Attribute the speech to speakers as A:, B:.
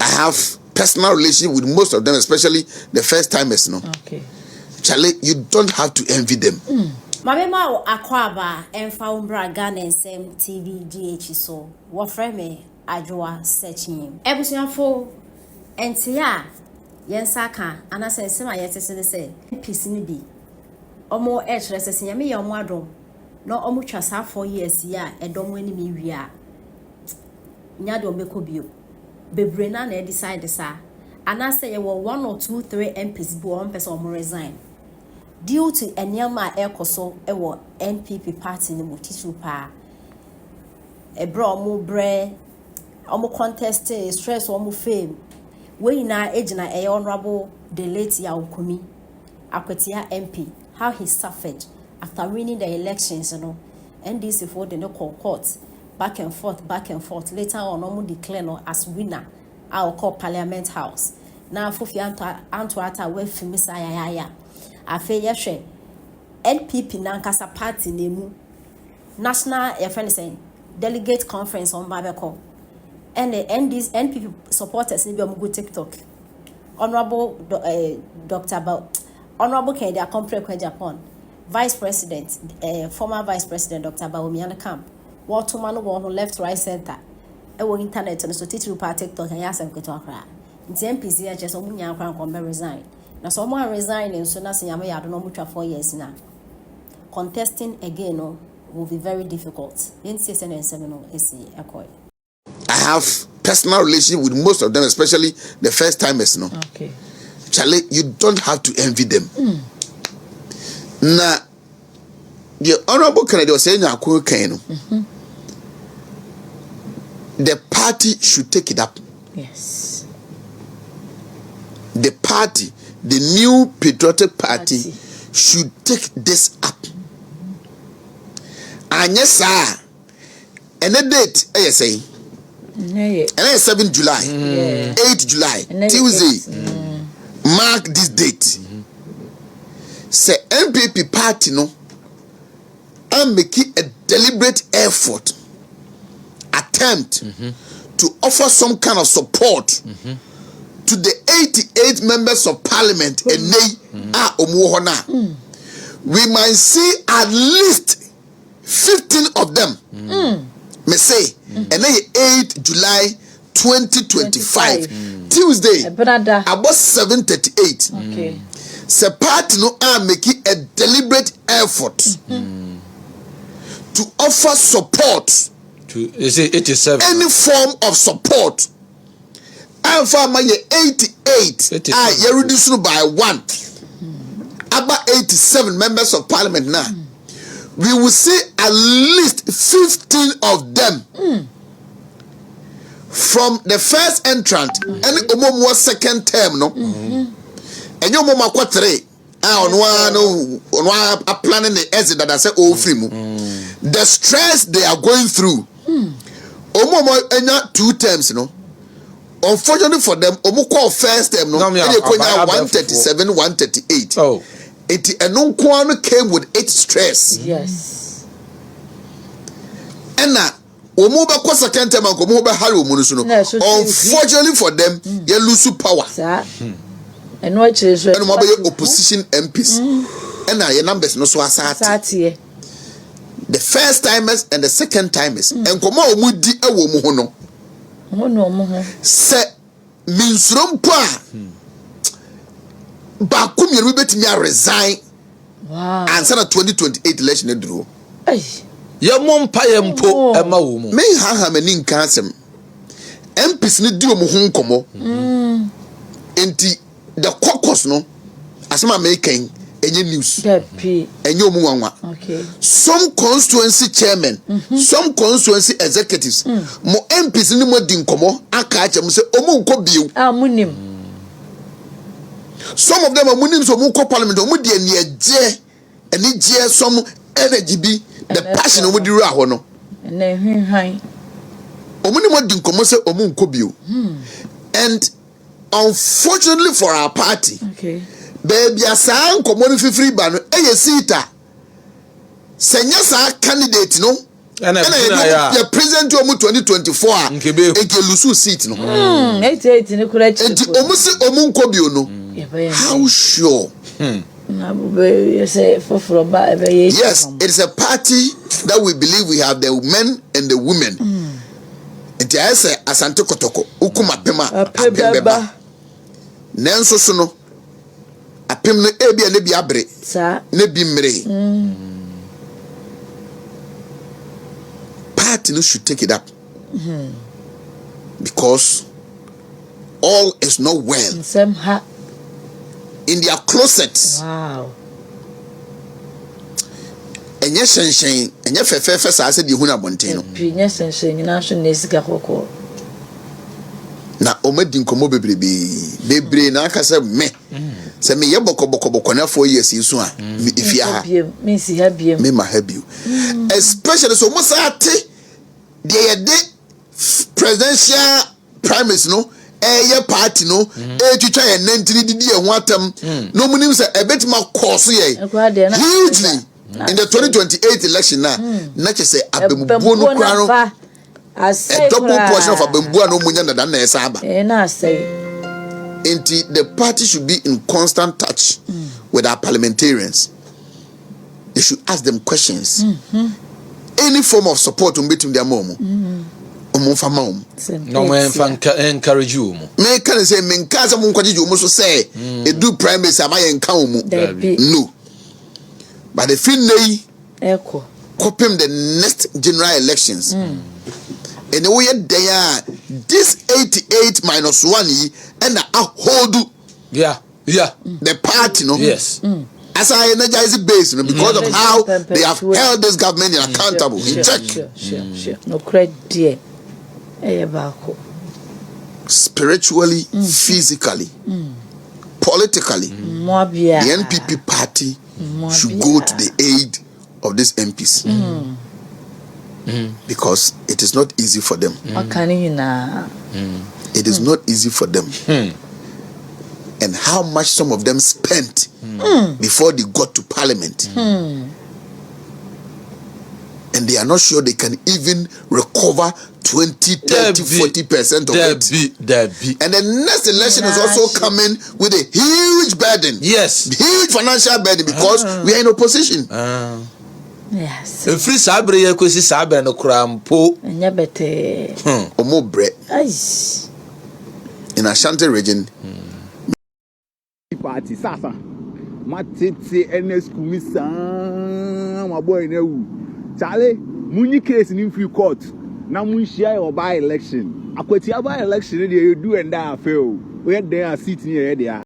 A: I have personal relationship with most of them, especially the first timers. No.
B: Okay.
A: Charlie, you don't have to envy them.
C: Mabema akwaba emfa umbra Ghana nsem TV GH so wo frame adwoa searching ebusuafo entia yensaka anase nsem ayetese ne se peace ni bi omo ehresese nyame ye omo adom no omo twa sa 4 years ya edom ani mi wi a nyade ombeko bio bebre na na decide sa anase ye wo 1 or 2 3 MPs bi o mpese omo resign due to enyama ekoso ewo NPP party ni mutisu pa ebra omo bre omo contest stress omo fame we na ejina honorable the late ya Okomi Akwetia MP how he suffered after winning the elections, NDC for the local court back and forth later on omo declare no as winner our call Parliament House now fofi anto we fimisa ya afe yehwe NPP nankasa party nemu national friend delegate conference on babeko and the NPP supporters ni be go TikTok honorable honorable Kennedy Akompre Japan vice president former vice president Dr. Bawumia camp what man no left right center e wo internet no so titiri pa TikTok and yasem keto akra nti MPC ya cheso munya akra nkombe resign na so mo resign nso na se yame yado no mutwa 4 years na contesting again no will be very difficult in season and 7 no esi ekoy.
A: I have personal relationship with most of them, especially the first timers. No.
B: Okay.
A: Charlie, you don't have to envy them. Now, the Honorable Kennedy was saying, the party should take it up.
B: Yes.
A: The party, the new patriotic party, should take this up. And yes, sir. And the date, I say. And then 7 July, 8 July, Tuesday. Mark this date. Say NPP party no, I'm making a deliberate effort, attempt to offer some kind of support to the 88 members of parliament we might see at least 15 of them. Me say, and then 8 July 2025, Tuesday, about 7:38.
B: Okay.
A: The party no are making a deliberate effort to offer support
D: to is it 87?
A: Any form of support. And for my 88, you reduce by 1. About 87 members of parliament now. We will see at least 15 of them from the first entrant and omo second term no and your mama kwa 3 on planning the exit that I say all free mu the stress they are going through omo enya 2 terms no unfortunately for them omo call first term no they konya 137 138
D: oh
A: it and came with its stress.
B: Yes.
A: And now, Omoba kwa second time and Omoba Haru Munusuno. Unfortunately for them, they lose power.
B: And what is
A: and mobile opposition MPs. And now your numbers no so asati. The first timers and the second timers. And Komo Mudi a womono.
B: No.
A: Se Minsrompa. Bakumi Rubet resign.
B: Wow.
A: Answer the 2028 election draw.
D: Your mom payempo Emma woman.
A: May have an incasem. MPs need do muhunkomo. Enti the caucus no as my making any news. And your muanwa.
B: Okay.
A: Some constituency chairman, some constituency executives, more MPs in more dinkomo, akacha muse omunko biu.
B: Munim.
A: Some of them are winning some more parliament, or would and need some energy be the passion of the Rahono.
B: And then high.
A: And unfortunately for our party,
B: okay,
A: baby, a sound community free ban, a seater. Senyasa candidate, no, And the president to 2024 nke lusu seat no.
B: 88 ni kura chi.
A: Enti omusi omunkobio no. How sure?
B: Yes,
A: it is a party that we believe we have the men and the women. Enti ayese asante kotoko ukuma pema apembeba. Nenso so no apem no ebia ne bi abre. Ne bi mre. Party no should take it up. Because all is not well in their closets.
B: Wow.
A: Enye shenchen, enye fefefe sa ase di huna bonten no.
B: Enye shenchen nyina so na esika kokko.
A: Na omadi nkomo bebre na aka se me. Se me ye boko na 4 years yiso a if ya ha.
B: Me si ha biem.
A: Me ma ha bio. Especially so mo sa ate de presidential primaries no eye party no twitwa ye nantini didi e ho atam no munim se ebetima course ye hugely in the 2028 election na che say abembuo no kra no a double portion of abembuo no munya na na esa aba
B: na say
A: enti the party should be in constant touch with our parliamentarians. They should ask them questions. Any form of support on between their mom.
D: No man encourage you.
A: Me can say men kaza mun kwaji you so say e do primaries am I encounter mu. No. But the fin nay
B: echo
A: kopim the next general elections. And the way there this 88 minus 1 and a hold the party no.
D: Yes.
A: As I energize the base, because of how they have held this government accountable in check.
B: Sure. No credit,
A: spiritually, physically, politically, the NPP party should go to the aid of these MPs because it is not easy for them. It is not easy for them. And how much some of them spent before they got to parliament. And they are not sure they can even recover 20, 30, 40% of it. And the next election is also coming with a huge burden.
D: Yes.
A: Huge financial burden because we are in opposition.
B: Yes.
D: Free sabre ye kwesi sabre no krampo.
B: Enya bete.
A: Omo bre. In Ashanti region.
E: Party sasa matete ns kumisa my boy na wu chale munyi case in free court na munhia your by election akwati by election dey do and that fail we dey seat near there